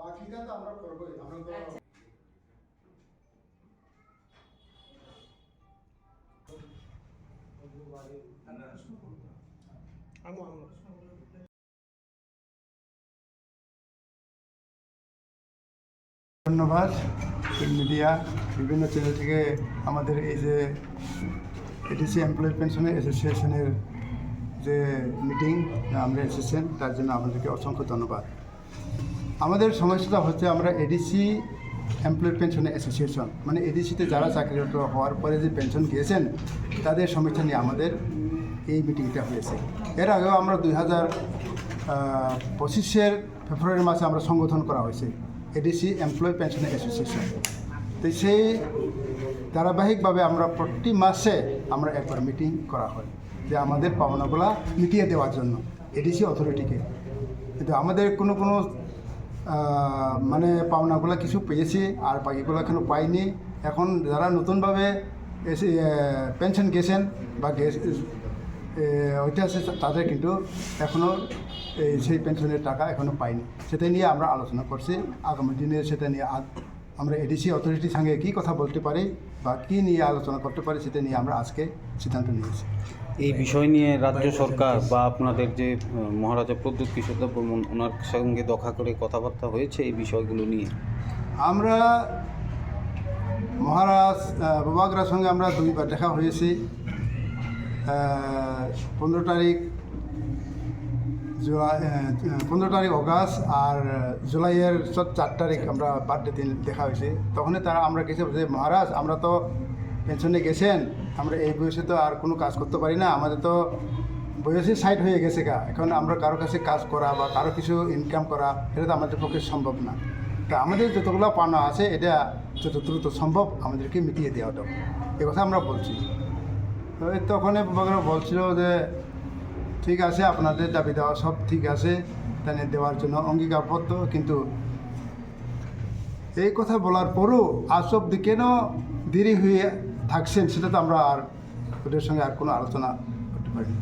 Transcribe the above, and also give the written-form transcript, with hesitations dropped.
বাকিটা তো আমরা করবোই, আমরা তো ধন্যবাদ মিডিয়া বিভিন্ন চ্যানেল থেকে আমাদের এই যে এডিসি এমপ্লয়ি পেনশন অ্যাসোসিয়েশনের যে মিটিং আমরা এসেছেন তার জন্য আপনাদেরকে অসংখ্য ধন্যবাদ। আমাদের সমস্যাটা হচ্ছে আমরা এডিসি এমপ্লয়ি পেনশন অ্যাসোসিয়েশন মানে এডিসিতে যারা চাকরিরত হওয়ার পরে যে পেনশন গিয়েছেন তাদের সমস্যা নিয়ে আমাদের এই মিটিংটা হয়েছে। এর আগেও আমরা 2025 ফেব্রুয়ারি মাসে আমরা সংগঠন করা হয়েছে এডিসি এমপ্লয়ি পেনশন অ্যাসোসিয়েশন। তো সেই ধারাবাহিকভাবে আমরা প্রতি মাসে আমরা একবার মিটিং করা হয় যে আমাদের পাওনাগুলা মিটিয়ে দেওয়ার জন্য এডিসি অথরিটিকে। কিন্তু আমাদের কোনো মানে পাওনাগুলো কিছু পেয়েছি আর বাকিগুলো এখনও পাইনি। এখন যারা নতুনভাবে এসে পেনশন গেছেন বা ওইটা আছে তাদের কিন্তু এখনও সেই পেনশনের টাকা এখনও পাইনি। সেটা নিয়ে আমরা আলোচনা করছি। আগামী দিনে সেটা নিয়ে আমরা এডিসি অথরিটির সঙ্গে কী কথা বলতে পারি বা কী নিয়ে আলোচনা করতে পারি সেটা নিয়ে আমরা আজকে সিদ্ধান্ত নিয়েছি। এই বিষয় নিয়ে রাজ্য সরকার বা আপনাদের যে মহারাজা প্রদ্যুৎ কিশোর দেব বর্মন ওনার সঙ্গে দেখা করে কথাবার্তা হয়েছে এই বিষয়গুলো নিয়ে? আমরা মহারাজ বাবাগরার সঙ্গে আমরা 2বার দেখা হয়েছি। 15 তারিখ অগাস্ট আর জুলাইয়ের 4 তারিখ আমরা বার্থডে দিন দেখা হয়েছে। তখনই তারা আমরা গেছি যে মহারাজ আমরা তো পেনশনে গেছেন, আমরা এই বয়সে তো আর কোনো কাজ করতে পারি না, আমাদের তো বয়সে সাইড হয়ে গেছে এখন আমরা কারো কাছে কাজ করা বা কারো কিছু ইনকাম করা এটা তো আমাদের পক্ষে সম্ভব না। তা আমাদের যতগুলো পাওনা আছে এটা যত দ্রুত সম্ভব আমাদেরকে মিটিয়ে দেওয়া হবে, এ কথা আমরা বলছি। তো তখন বাবারা বলছিল যে ঠিক আছে আপনাদের দাবি দেওয়া সব ঠিক আছে, তাই দেওয়ার জন্য অঙ্গীকারবদ্ধ। কিন্তু এই কথা বলার পরও আজ অবধি কেন দেরি হয়ে থাকছেন সেটা তো আমরা আর ওদের সঙ্গে আর কোনো আলোচনা করতে পারিনি।